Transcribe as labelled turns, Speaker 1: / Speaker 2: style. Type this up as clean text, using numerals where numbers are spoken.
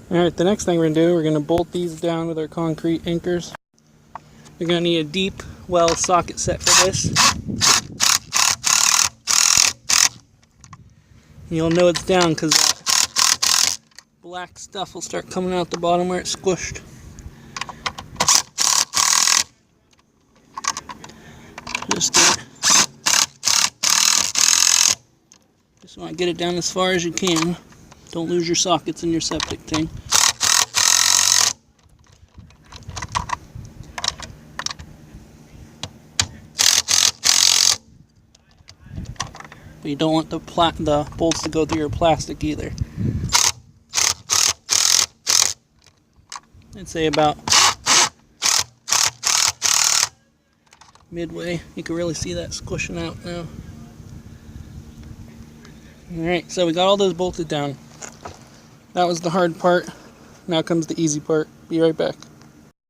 Speaker 1: Alright, the next thing we're going to do, we're going to bolt these down with our concrete anchors. You're going to need a deep well socket set for this. You'll know it's down because that black stuff will start coming out the bottom where it's squished. Just want to get it down as far as you can. Don't lose your sockets in your septic tank. But you don't want the bolts to go through your plastic either. I'd say about midway. You can really see that squishing out now. Alright, so we got all those bolted down. That was the hard part. Now comes the easy part. Be right back.